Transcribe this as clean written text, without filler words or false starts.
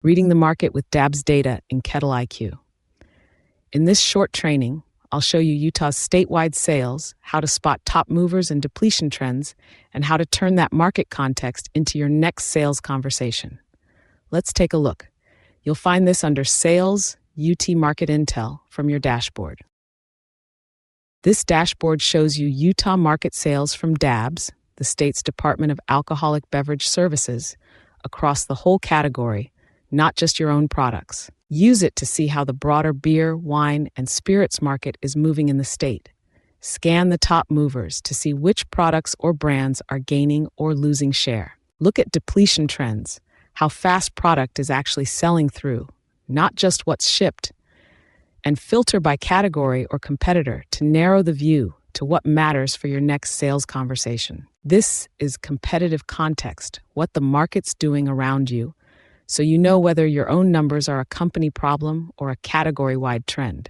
Reading the Market with DABS Data in KettleiQ. In this short training, I'll show you Utah's statewide sales, how to spot top movers and depletion trends, and how to turn that market context into your next sales conversation. Let's take a look. You'll find this under Sales UT Market Intel from your dashboard. This dashboard shows you Utah market sales from DABS, the state's Department of Alcoholic Beverage Services, across the whole category, not just your own products. Use it to see how the broader beer, wine, and spirits market is moving in the state. Scan the top movers to see which products or brands are gaining or losing share. Look at depletion trends, how fast product is actually selling through, not just what's shipped. And filter by category or competitor to narrow the view to what matters for your next sales conversation. This is competitive context, what the market's doing around you, so you know whether your own numbers are a company problem or a category-wide trend.